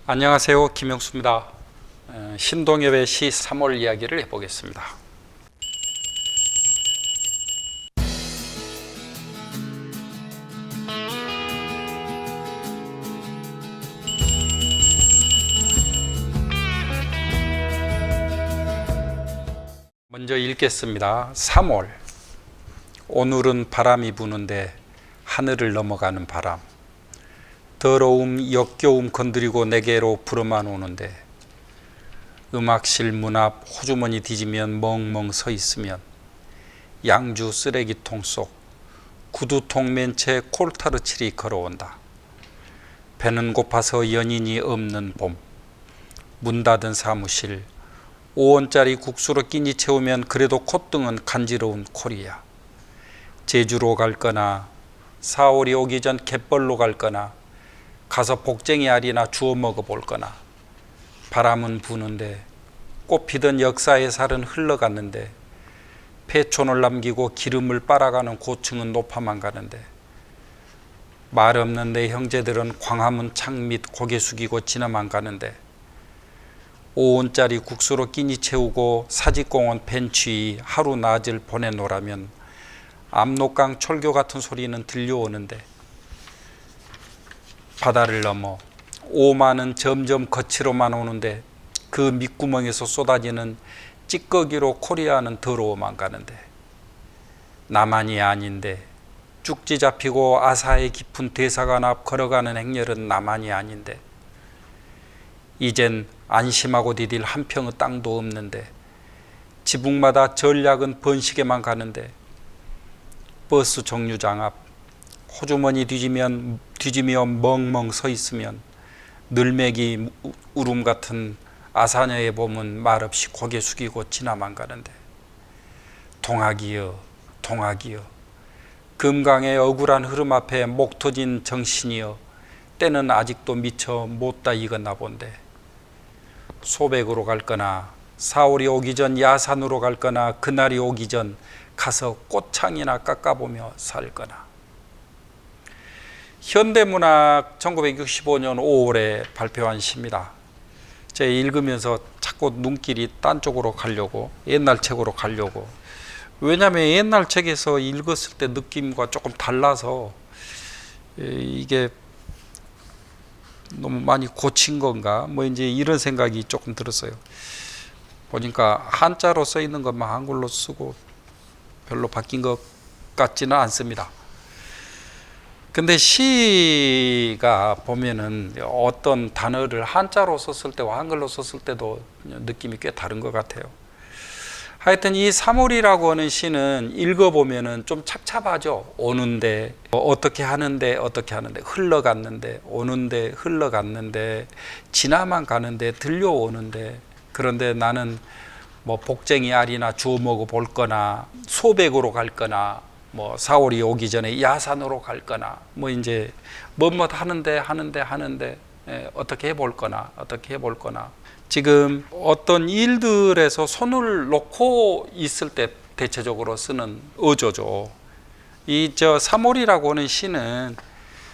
안녕하세요. 김영수입니다. 신동엽의 시 3월 이야기를 해보겠습니다. 먼저 읽겠습니다. 3월. 오늘은 바람이 부는데 하늘을 넘어가는 바람. 더러움, 역겨움 건드리고 내게로 불어만 오는데 음악실 문 앞 호주머니 뒤지면 멍멍 서 있으면 양주 쓰레기통 속 구두통 맨 채 콜타르칠이 걸어온다. 배는 고파서 연인이 없는 봄. 문 닫은 사무실 5원짜리 국수로 끼니 채우면 그래도 콧등은 간지러운 콜이야. 제주로 갈 거나 4월이 오기 전 갯벌로 갈 거나 가서 복쟁이 알이나 주워 먹어볼 거나. 바람은 부는데 꽃피던 역사의 살은 흘러갔는데 폐촌을 남기고 기름을 빨아가는 고층은 높아만 가는데 말 없는 내 형제들은 광화문 창 밑 고개 숙이고 지나만 가는데 5원짜리 국수로 끼니 채우고 사직공원 벤치 위 하루 낮을 보내노라면 압록강 철교 같은 소리는 들려오는데 바다를 넘어 오만은 점점 거치로만 오는데 그 밑구멍에서 쏟아지는 찌꺼기로 코리아는 더러워만 가는데 나만이 아닌데 쭉지 잡히고 아사히 깊은 대사관 앞 걸어가는 행렬은 나만이 아닌데 이젠 안심하고 디딜 한 평의 땅도 없는데 지붕마다 전략은 번식에만 가는데 버스 정류장 앞 호주머니 뒤지며 멍멍 서 있으면 늘매기 울음 같은 아사녀의 봄은 말없이 고개 숙이고 지나만 가는데 동학이여 동학이여 금강의 억울한 흐름 앞에 목 터진 정신이여 때는 아직도 미처 못다 익었나 본데 소백으로 갈 거나 4월이 오기 전 야산으로 갈 거나 그날이 오기 전 가서 꽃창이나 깎아보며 살 거나. 현대문학 1965년 5월에 발표한 시입니다. 제가 읽으면서 자꾸 눈길이 딴 쪽으로 가려고, 옛날 책으로 가려고. 왜냐하면 옛날 책에서 읽었을 때 느낌과 조금 달라서 이게 너무 많이 고친 건가 뭐 이제 이런 생각이 조금 들었어요. 보니까 한자로 써 있는 것만 한글로 쓰고 별로 바뀐 것 같지는 않습니다. 근데 시가 보면은 어떤 단어를 한자로 썼을 때와 한글로 썼을 때도 느낌이 꽤 다른 것 같아요. 하여튼 이 3월이라고 하는 시는 읽어보면은 좀 착잡하죠. 오는데 어떻게 하는데 흘러갔는데 오는데 흘러갔는데 지나만 가는데 들려오는데 그런데 나는 뭐 복쟁이 알이나 주워 먹어 볼 거나 소백으로 갈 거나 뭐 4월이 오기 전에 야산으로 갈 거나 뭐 이제 뭐뭐 하는데 어떻게 해볼 거나 지금 어떤 일들에서 손을 놓고 있을 때 대체적으로 쓰는 어조죠. 이 3월이라고 하는 시는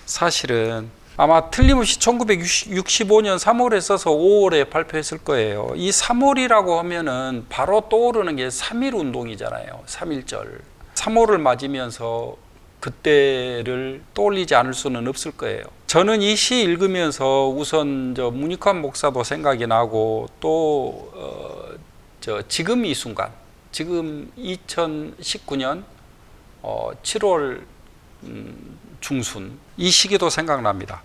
사실은 아마 틀림없이 1965년 3월에 써서 5월에 발표했을 거예요. 이 3월이라고 하면은 바로 떠오르는 게 3.1 운동이잖아요. 3.1절. 3월을 맞으면서 그때를 떠올리지 않을 수는 없을 거예요. 저는 이 시 읽으면서 우선 문익환 목사도 생각이 나고 또 지금 이 순간, 지금 2019년 7월 중순 이 시기도 생각납니다.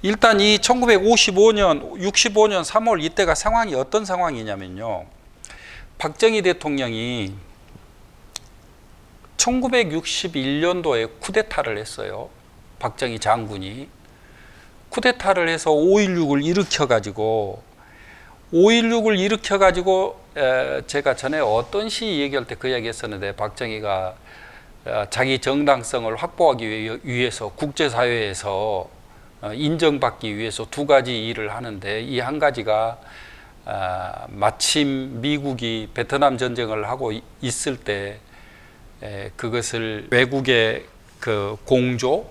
일단 이 1965년, 65년 3월 이때가 상황이 어떤 상황이냐면요. 박정희 대통령이 1961년도에 쿠데타를 했어요. 박정희 장군이 쿠데타를 해서 5.16을 일으켜가지고 제가 전에 어떤 시 얘기할 때 그 이야기 했었는데 박정희가 자기 정당성을 확보하기 위해서 국제사회에서 인정받기 위해서 두 가지 일을 하는데 이 한 가지가 마침 미국이 베트남 전쟁을 하고 있을 때 그것을 외국의 그 공조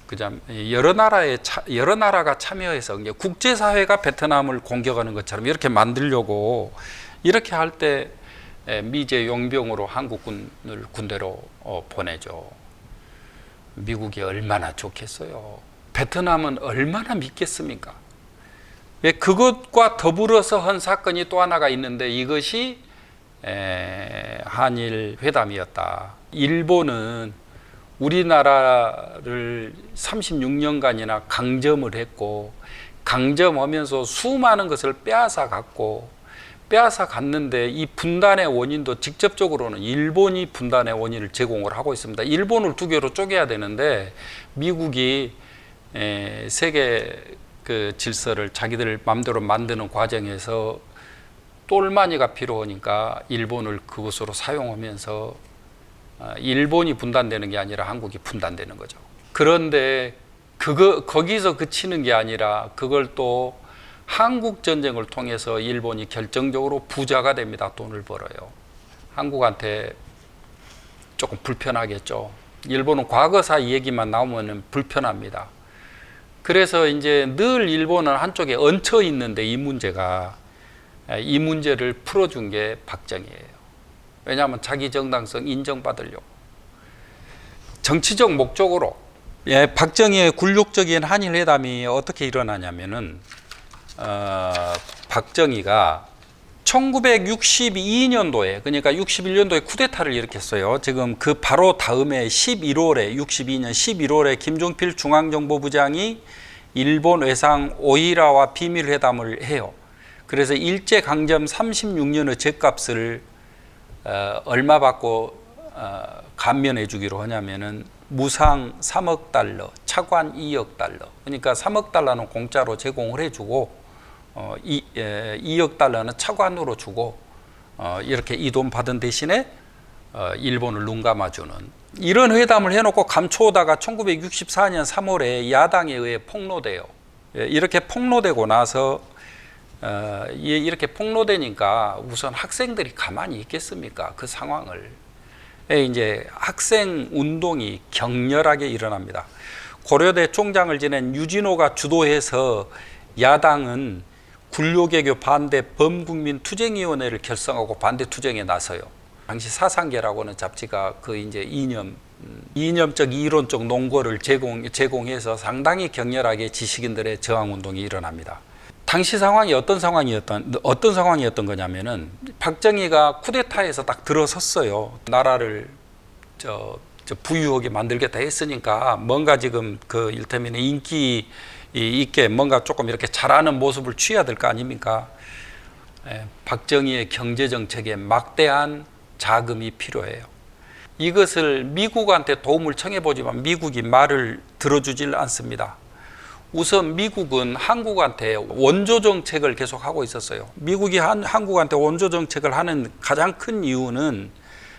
그다음 여러 나라가 참여해서 이제 국제사회가 베트남을 공격하는 것처럼 이렇게 만들려고 이렇게 할 때 미제 용병으로 한국군을 군대로 보내죠. 미국이 얼마나 좋겠어요. 베트남은 얼마나 믿겠습니까? 그것과 더불어서 한 사건이 또 하나가 있는데 이것이 한일 회담이었다. 일본은 우리나라를 36년간이나 강점을 했고 강점하면서 수많은 것을 빼앗아 갔는데 이 분단의 원인도 직접적으로는 일본이 분단의 원인을 제공을 하고 있습니다. 일본을 두 개로 쪼개야 되는데 미국이 세계 그 질서를 자기들 마음대로 만드는 과정에서 똘마니가 필요하니까 일본을 그것으로 사용하면서 일본이 분단되는 게 아니라 한국이 분단되는 거죠. 그런데 거기서 그치는 게 아니라 그걸 또 한국 전쟁을 통해서 일본이 결정적으로 부자가 됩니다. 돈을 벌어요. 한국한테 조금 불편하겠죠. 일본은 과거사 얘기만 나오면 불편합니다. 그래서 이제 늘 일본은 한쪽에 얹혀 있는데 이 문제를 풀어준 게 박정희예요. 왜냐하면 자기 정당성 인정받으려고. 정치적 목적으로 박정희의 굴욕적인 한일 회담이 어떻게 일어나냐면은 박정희가 1962년도에 그러니까 61년도에 쿠데타를 일으켰어요. 지금 그 바로 다음에 62년 11월에 김종필 중앙정보부장이 일본 외상 오이라와 비밀회담을 해요. 그래서 일제강점 36년의 죗값을 얼마 받고 감면해 주기로 하냐면은 무상 3억 달러, 차관 2억 달러. 그러니까 3억 달러는 공짜로 제공을 해주고 2억 달러는 차관으로 주고 이렇게 이 돈 받은 대신에 일본을 눈 감아주는 이런 회담을 해놓고 감춰오다가 1964년 3월에 야당에 의해 폭로돼요. 이렇게 폭로되고 나서 이렇게 폭로되니까 우선 학생들이 가만히 있겠습니까? 그 상황을. 이제 학생 운동이 격렬하게 일어납니다. 고려대 총장을 지낸 유진호가 주도해서 야당은 굴욕외교 반대 범국민 투쟁위원회를 결성하고 반대 투쟁에 나서요. 당시 사상계라고 하는 잡지가 그 이제 이념적 이론적 논거를 제공해서 상당히 격렬하게 지식인들의 저항 운동이 일어납니다. 당시 상황이 어떤 상황이었던 거냐면은 박정희가 쿠데타에서 딱 들어섰어요. 나라를 부유하게 만들겠다 했으니까 뭔가 지금 그 일테면 인기 있게 뭔가 조금 이렇게 잘하는 모습을 취해야 될 거 아닙니까? 박정희의 경제 정책에 막대한 자금이 필요해요. 이것을 미국한테 도움을 청해보지만 미국이 말을 들어주질 않습니다. 우선 미국은 한국한테 원조 정책을 계속 하고 있었어요. 미국이 한국한테 원조 정책을 하는 가장 큰 이유는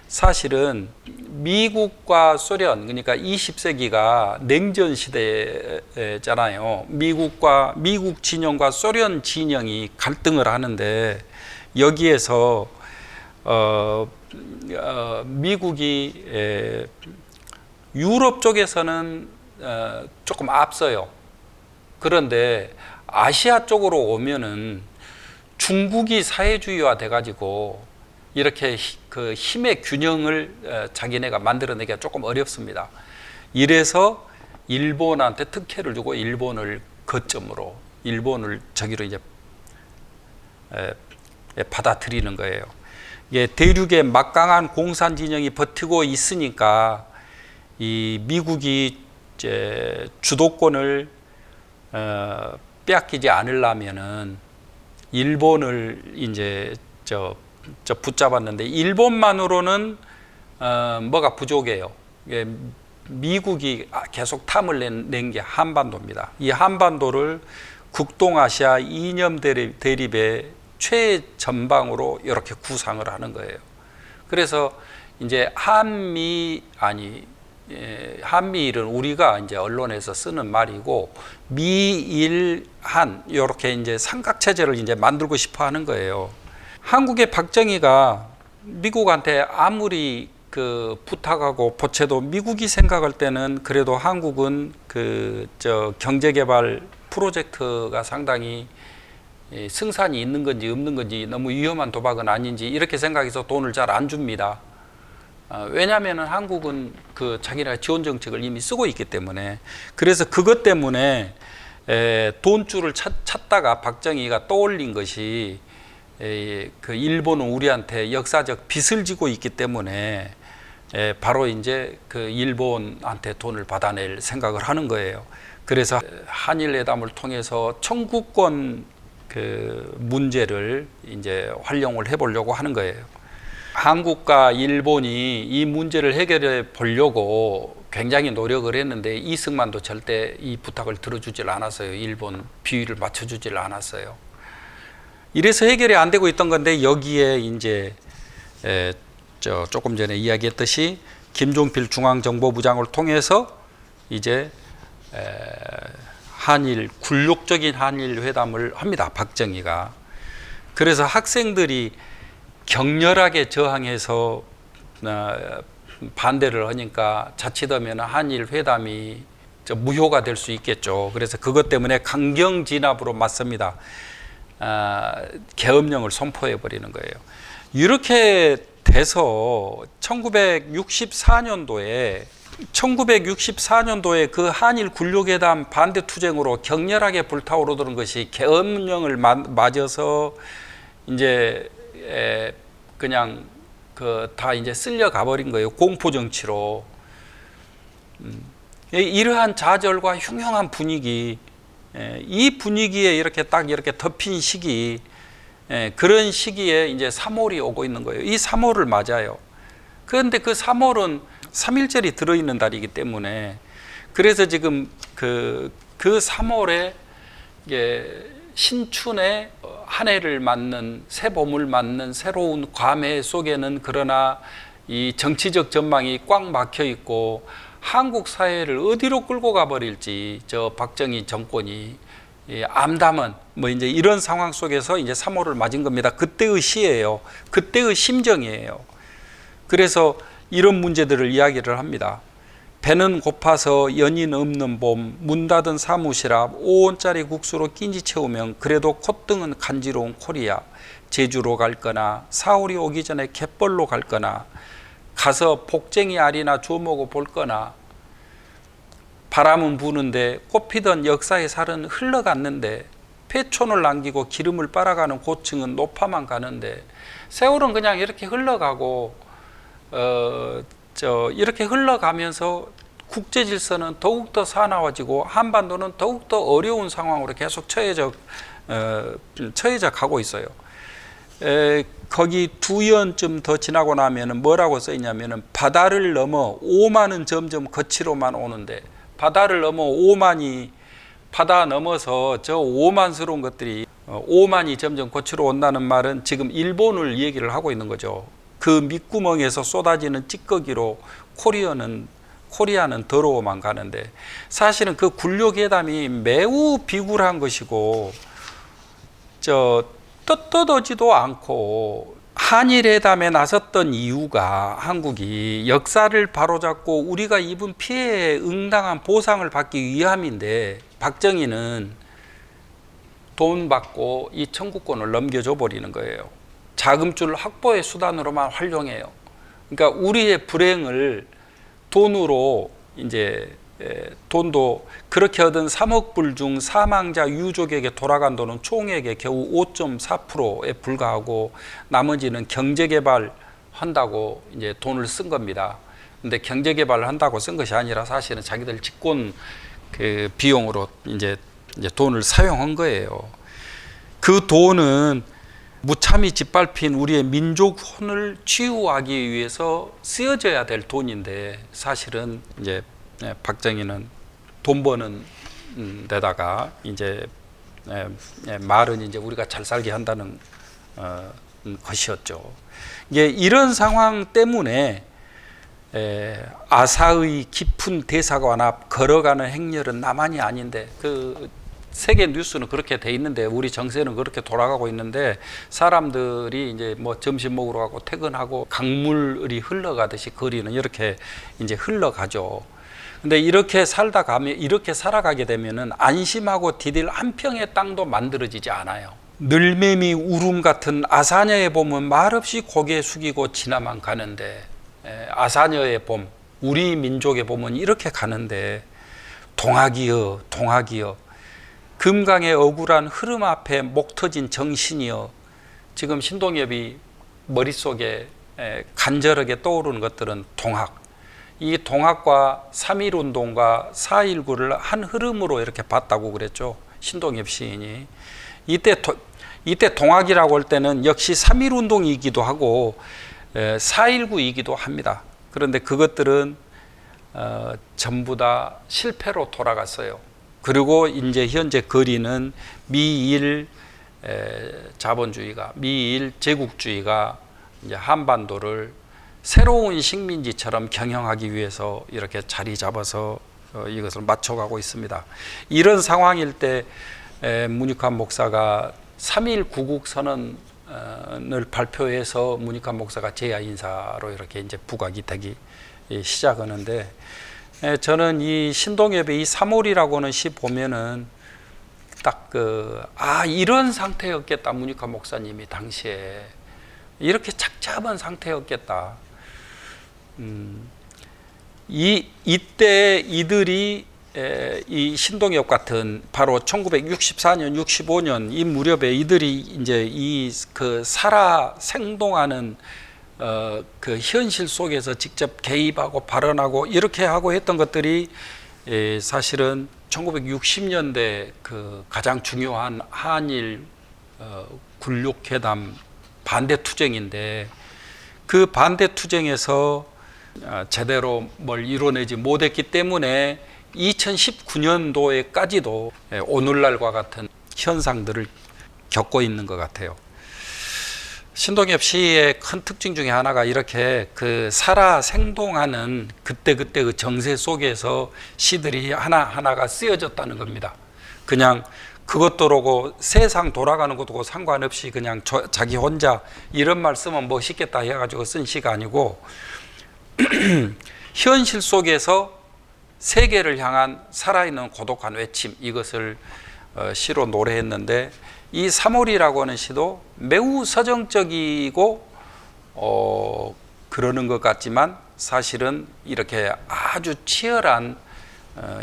사실은 미국과 소련, 그러니까 20세기가 냉전 시대잖아요. 미국 진영과 소련 진영이 갈등을 하는데 여기에서 미국이 유럽 쪽에서는 조금 앞서요. 그런데 아시아 쪽으로 오면은 중국이 사회주의화 돼가지고 이렇게 그 힘의 균형을 자기네가 만들어내기가 조금 어렵습니다. 이래서 일본한테 특혜를 주고 일본을 거점으로 일본을 저기로 이제 받아들이는 거예요. 이게 대륙의 막강한 공산 진영이 버티고 있으니까 이 미국이 이제 주도권을 빼앗기지 않으려면은 일본을 이제 붙잡았는데 일본만으로는 뭐가 부족해요. 미국이 계속 탐을 낸 게 한반도입니다. 이 한반도를 국동아시아 이념 대립의 최전방으로 이렇게 구상을 하는 거예요. 그래서 이제 한미일은 우리가 이제 언론에서 쓰는 말이고 미일한 이렇게 이제 삼각 체제를 이제 만들고 싶어 하는 거예요. 한국의 박정희가 미국한테 아무리 그 부탁하고 보채도 미국이 생각할 때는 그래도 한국은 경제개발 프로젝트가 상당히 승산이 있는 건지 없는 건지 너무 위험한 도박은 아닌지 이렇게 생각해서 돈을 잘 안 줍니다. 왜냐하면 한국은 그 자기네 지원 정책을 이미 쓰고 있기 때문에. 그래서 그것 때문에 돈줄을 찾다가 박정희가 떠올린 것이 그 일본은 우리한테 역사적 빚을 지고 있기 때문에 바로 이제 그 일본한테 돈을 받아낼 생각을 하는 거예요. 그래서 한일회담을 통해서 청구권 그 문제를 이제 활용을 해보려고 하는 거예요. 한국과 일본이 이 문제를 해결해 보려고 굉장히 노력을 했는데 이승만도 절대 이 부탁을 들어주질 않았어요. 일본 비위를 맞춰주질 않았어요. 이래서 해결이 안 되고 있던 건데 여기에 이제 조금 전에 이야기했듯이 김종필 중앙정보부장을 통해서 이제 굴욕적인 한일 회담을 합니다. 박정희가. 그래서 학생들이 격렬하게 저항해서 반대를 하니까 자칫하면 한일 회담이 무효가 될 수 있겠죠. 그래서 그것 때문에 강경 진압으로 맞섭니다. 계엄령을 선포해 버리는 거예요. 이렇게 돼서 1964년도에 그 한일 굴욕회담 반대 투쟁으로 격렬하게 불타오르던 것이 계엄령을 맞아서 이제 그냥 다 이제 쓸려가 버린 거예요. 공포 정치로. 이러한 좌절과 흉흉한 분위기, 이 분위기에 이렇게 덮인 시기, 그런 시기에 이제 3월이 오고 있는 거예요. 이 3월을 맞아요. 그런데 그 3월은 3.1절이 들어있는 달이기 때문에 그래서 지금 그 3월에 신춘의 한 해를 맞는 새 봄을 맞는 새로운 감회 속에는 그러나 이 정치적 전망이 꽉 막혀 있고 한국 사회를 어디로 끌고 가버릴지 저 박정희 정권이 암담한 이제 이런 상황 속에서 이제 3월을 맞은 겁니다. 그때의 시예요. 그때의 심정이에요. 그래서 이런 문제들을 이야기를 합니다. 배는 고파서 연인 없는 봄, 문 닫은 사무실 앞 5원짜리 국수로 끼니 채우면 그래도 콧등은 간지러운 코리아. 제주로 갈 거나 4월이 오기 전에 갯벌로 갈 거나 가서 복쟁이 알이나 주워먹어 볼 거나 바람은 부는데 꽃피던 역사의 살은 흘러갔는데 폐촌을 남기고 기름을 빨아가는 고층은 높아만 가는데 세월은 그냥 이렇게 흘러가고 이렇게 흘러가면서 국제 질서는 더욱더 사나워지고 한반도는 더욱더 어려운 상황으로 계속 처해져 가고 있어요. 거기 2년쯤 더 지나고 나면은 뭐라고 써 있냐면은 바다를 넘어 오만은 점점 거치로만 오는데 바다를 넘어 오만이 바다 넘어서 저 오만스러운 것들이 오만이 점점 거치로 온다는 말은 지금 일본을 얘기를 하고 있는 거죠. 그 밑구멍에서 쏟아지는 찌꺼기로 코리아는 더러워만 가는데 사실은 그 굴욕회담이 매우 비굴한 것이고 떳떳하지도 않고 한일회담에 나섰던 이유가 한국이 역사를 바로잡고 우리가 입은 피해에 응당한 보상을 받기 위함인데 박정희는 돈 받고 이 청구권을 넘겨줘 버리는 거예요. 자금줄 확보의 수단으로만 활용해요. 그러니까 우리의 불행을 돈으로 이제 돈도 그렇게 얻은 3억 불 중 사망자 유족에게 돌아간 돈은 총액의 겨우 5.4%에 불과하고 나머지는 경제개발 한다고 이제 돈을 쓴 겁니다. 근데 경제개발을 한다고 쓴 것이 아니라 사실은 자기들 집권 그 비용으로 이제 돈을 사용한 거예요. 그 돈은 무참히 짓밟힌 우리의 민족혼을 치유하기 위해서 쓰여져야 될 돈인데 사실은 이제 박정희는 돈 버는 데다가 이제 말은 이제 우리가 잘 살게 한다는 것이었죠. 이게 이런 상황 때문에 아사의 깊은 대사관 앞 걸어가는 행렬은 나만이 아닌데 그 세계 뉴스는 그렇게 돼 있는데 우리 정세는 그렇게 돌아가고 있는데 사람들이 이제 뭐 점심 먹으러 가고 퇴근하고 강물이 흘러가듯이 거리는 이렇게 이제 흘러가죠. 근데 이렇게 살다 가면 이렇게 살아가게 되면은 안심하고 디딜 한 평의 땅도 만들어지지 않아요. 늘매미 울음 같은 아사냐의 봄은 말없이 고개 숙이고 지나만 가는데 아사냐의 봄, 우리 민족의 봄은 이렇게 가는데 동학이여 동학이여 금강의 억울한 흐름 앞에 목 터진 정신이여. 지금 신동엽이 머릿속에 간절하게 떠오르는 것들은 동학, 이 동학과 3.1운동과 4.19를 한 흐름으로 이렇게 봤다고 그랬죠, 신동엽 시인이. 이때 동학이라고 할 때는 역시 3.1운동이기도 하고 4.19이기도 합니다. 그런데 그것들은 전부 다 실패로 돌아갔어요. 그리고 이제 현재 거리는 미일 자본주의가, 미일 제국주의가 이제 한반도를 새로운 식민지처럼 경영하기 위해서 이렇게 자리 잡아서 이것을 맞춰가고 있습니다. 이런 상황일 때 문익환 목사가 3.1 구국선언을 발표해서 문익환 목사가 제야 인사로 이렇게 이제 부각이 되기 시작하는데, 저는 이 신동엽의 이 3월이라고는 시 보면은 딱 이런 상태였겠다. 문익환 목사님이 당시에 이렇게 착잡한 상태였겠다. 이때 이들이 이 신동엽 같은 바로 1964년, 65년 이 무렵에 이들이 이제 살아 생동하는 그 현실 속에서 직접 개입하고 발언하고 이렇게 하고 했던 것들이 사실은 1960년대 그 가장 중요한 한일 굴욕회담 반대투쟁인데, 그 반대투쟁에서 제대로 뭘 이뤄내지 못했기 때문에 2019년도에까지도 오늘날과 같은 현상들을 겪고 있는 것 같아요. 신동엽 시의 큰 특징 중에 하나가 이렇게 그 살아 생동하는 그때 그 정세 속에서 시들이 하나하나가 쓰여졌다는 겁니다. 그냥 그것도로고 세상 돌아가는 것도 상관없이 그냥 자기 혼자 이런 말 쓰면 멋있겠다 해가지고 쓴 시가 아니고 현실 속에서 세계를 향한 살아있는 고독한 외침, 이것을 시로 노래했는데, 이 3월이라고 하는 시도 매우 서정적이고 그러는 것 같지만 사실은 이렇게 아주 치열한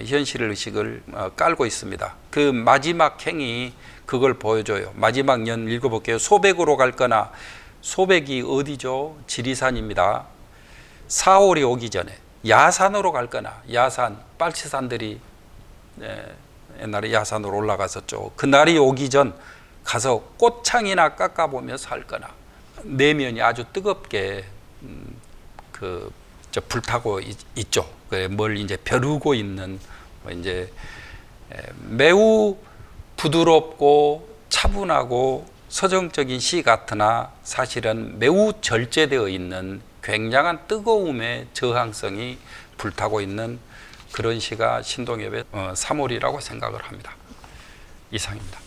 현실의식을 깔고 있습니다. 그 마지막 행이 그걸 보여줘요. 마지막 년 읽어볼게요. 소백으로 갈 거나, 소백이 어디죠? 지리산입니다. 4월이 오기 전에 야산으로 갈 거나, 야산, 빨치산들이 옛날에 야산으로 올라갔었죠. 그날이 오기 전 가서 꽃창이나 깎아보며 살 거나, 내면이 아주 뜨겁게 불타고 있죠. 뭘 이제 벼르고 있는, 이제 매우 부드럽고 차분하고 서정적인 시 같으나 사실은 매우 절제되어 있는 굉장한 뜨거움의 저항성이 불타고 있는 그런 시가 신동엽의 3월이라고 생각을 합니다. 이상입니다.